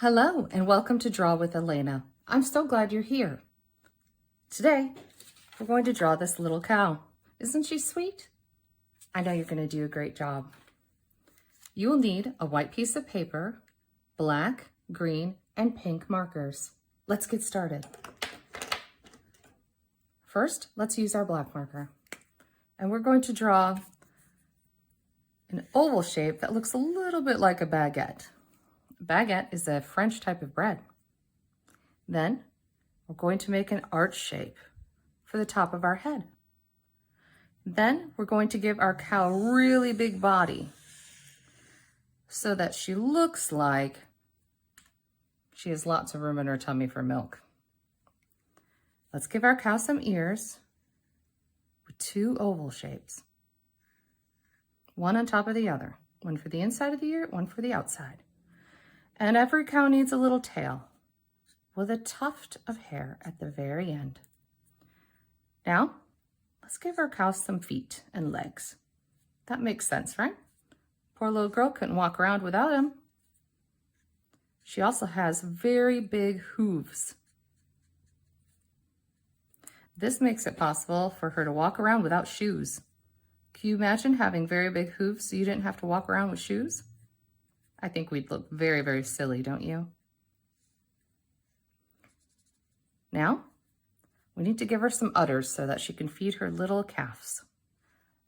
Hello and welcome to Draw with Elena. I'm so glad you're here. Today, we're going to draw this little cow. Isn't she sweet? I know you're going to do a great job. You will need a white piece of paper, black, green, and pink markers. Let's get started. First, let's use our black marker. And we're going to draw an oval shape that looks a little bit like a baguette. Baguette is a French type of bread. Then we're going to make an arch shape for the top of our head. Then we're going to give our cow a really big body so that she looks like she has lots of room in her tummy for milk. Let's give our cow some ears with two oval shapes. One on top of the other. One for the inside of the ear, one for the outside. And every cow needs a little tail with a tuft of hair at the very end. Now, let's give our cow some feet and legs. That makes sense, right? Poor little girl couldn't walk around without them. She also has very big hooves. This makes it possible for her to walk around without shoes. Can you imagine having very big hooves so you didn't have to walk around with shoes? I think we'd look very, very silly, don't you? Now, we need to give her some udders so that she can feed her little calves.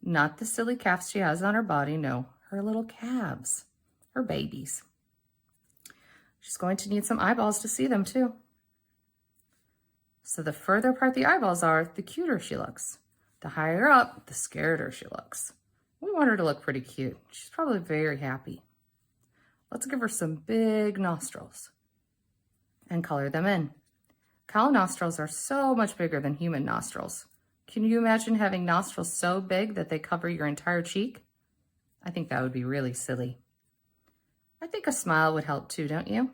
Not the silly calves she has on her body, no, her little calves, her babies. She's going to need some eyeballs to see them too. So the further apart the eyeballs are, the cuter she looks. The higher up, the scarier she looks. We want her to look pretty cute. She's probably very happy. Let's give her some big nostrils and color them in. Cow nostrils are so much bigger than human nostrils. Can you imagine having nostrils so big that they cover your entire cheek? I think that would be really silly. I think a smile would help too, don't you?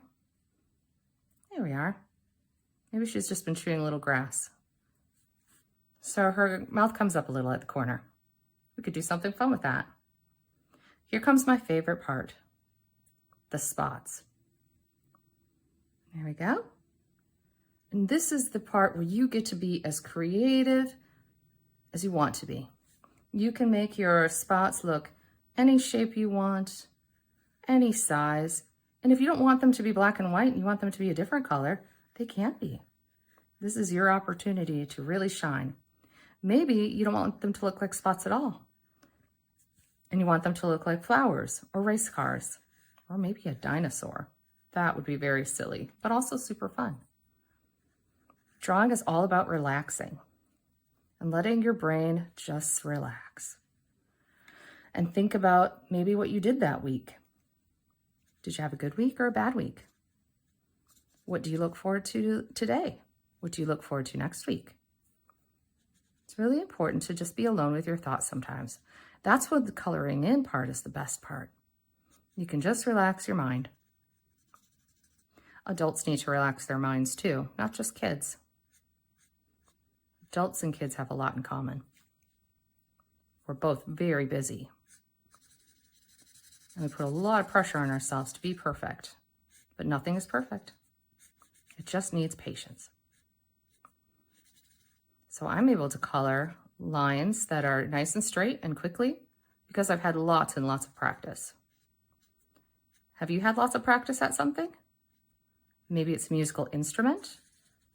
There we are. Maybe she's just been chewing a little grass. So her mouth comes up a little at the corner. We could do something fun with that. Here comes my favorite part. The spots. There we go. And this is the part where you get to be as creative as you want to be. You can make your spots look any shape you want, any size. And if you don't want them to be black and white and you want them to be a different color, they can't be. This is your opportunity to really shine. Maybe you don't want them to look like spots at all. And you want them to look like flowers or race cars. Or maybe a dinosaur. That would be very silly, but also super fun. Drawing is all about relaxing and letting your brain just relax. And think about maybe what you did that week. Did you have a good week or a bad week? What do you look forward to today? What do you look forward to next week? It's really important to just be alone with your thoughts sometimes. That's what the coloring in part is the best part. You can just relax your mind. Adults need to relax their minds too, not just kids. Adults and kids have a lot in common. We're both very busy. And we put a lot of pressure on ourselves to be perfect, but nothing is perfect. It just needs patience. So I'm able to color lines that are nice and straight and quickly because I've had lots and lots of practice. Have you had lots of practice at something? Maybe it's a musical instrument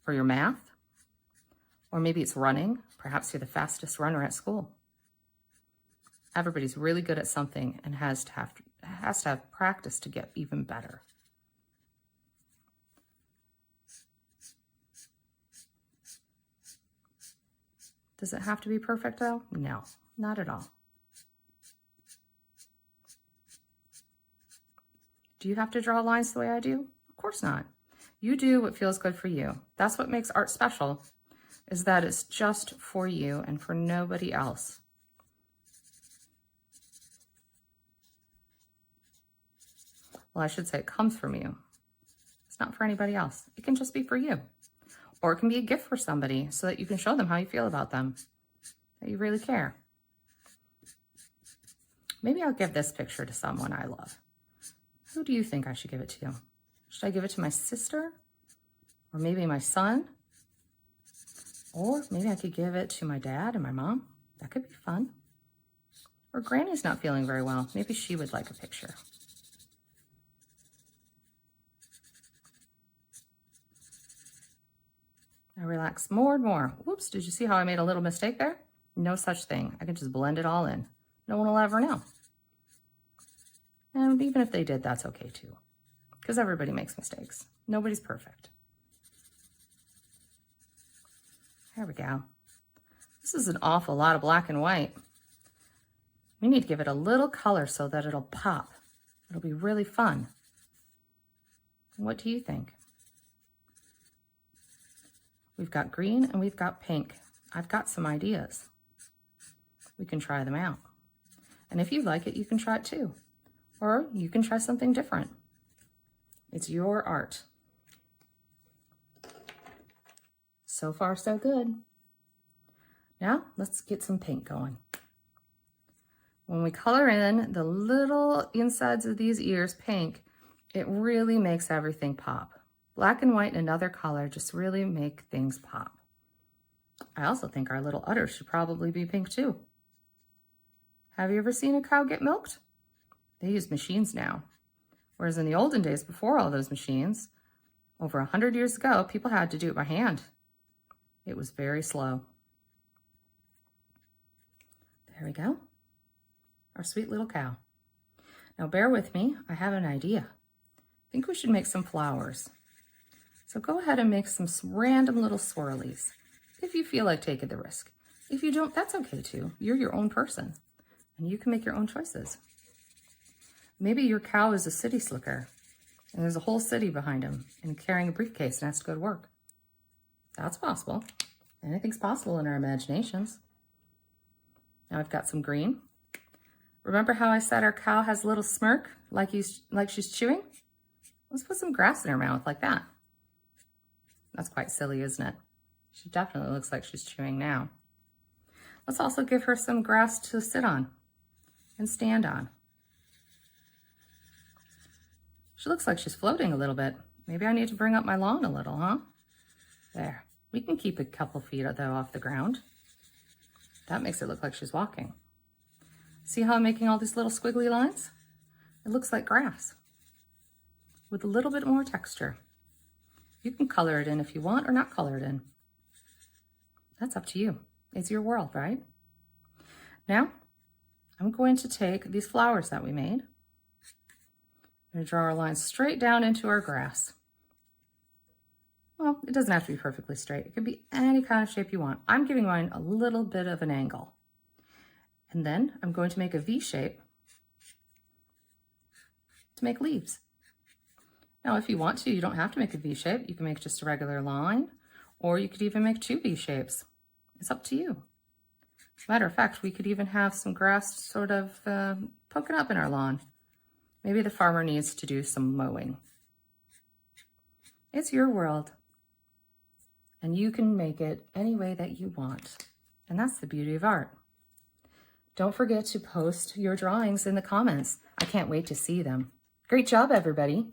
or your math, or maybe it's running. Perhaps you're the fastest runner at school. Everybody's really good at something and has to have practice to get even better. Does it have to be perfect though? No, not at all. Do you have to draw lines the way I do? Of course not. You do what feels good for you. That's what makes art special, is that it's just for you and for nobody else. Well, I should say it comes from you. It's not for anybody else. It can just be for you. Or it can be a gift for somebody so that you can show them how you feel about them, that you really care. Maybe I'll give this picture to someone I love. Who do you think I should give it to? Should I give it to my sister? Or maybe my son? Or maybe I could give it to my dad and my mom. That could be fun. Or Granny's not feeling very well. Maybe she would like a picture. I relax more and more. Whoops, did you see how I made a little mistake there? No such thing. I can just blend it all in. No one will ever know. And even if they did, that's okay too. Because everybody makes mistakes. Nobody's perfect. There we go. This is an awful lot of black and white. We need to give it a little color so that it'll pop. It'll be really fun. What do you think? We've got green and we've got pink. I've got some ideas. We can try them out. And if you like it, you can try it too. Or you can try something different. It's your art. So far, so good. Now, let's get some paint going. When we color in the little insides of these ears pink, it really makes everything pop. Black and white and another color just really make things pop. I also think our little udders should probably be pink too. Have you ever seen a cow get milked? They use machines now. Whereas in the olden days, before all those machines, over 100 years ago, people had to do it by hand. It was very slow. There we go. Our sweet little cow. Now bear with me, I have an idea. I think we should make some flowers. So go ahead and make some random little swirlies if you feel like taking the risk. If you don't, that's okay too. You're your own person and you can make your own choices. Maybe your cow is a city slicker and there's a whole city behind him and carrying a briefcase and has to go to work. That's possible. Anything's possible in our imaginations. Now I've got some green. Remember how I said our cow has a little smirk like she's chewing? Let's put some grass in her mouth like that. That's quite silly, isn't it? She definitely looks like she's chewing now. Let's also give her some grass to sit on and stand on. She looks like she's floating a little bit. Maybe I need to bring up my lawn a little, huh? There. We can keep a couple feet though off the ground. That makes it look like she's walking. See how I'm making all these little squiggly lines? It looks like grass with a little bit more texture. You can color it in if you want or not color it in. That's up to you. It's your world, right? Now, I'm going to take these flowers that we made. I'm going to draw our lines straight down into our grass. Well, it doesn't have to be perfectly straight. It could be any kind of shape you want. I'm giving mine a little bit of an angle. And then I'm going to make a V shape to make leaves. Now, if you want to, you don't have to make a V shape. You can make just a regular line, or you could even make two V shapes. It's up to you. As a matter of fact, we could even have some grass sort of poking up in our lawn. Maybe the farmer needs to do some mowing. It's your world, and you can make it any way that you want. And that's the beauty of art. Don't forget to post your drawings in the comments. I can't wait to see them. Great job, everybody.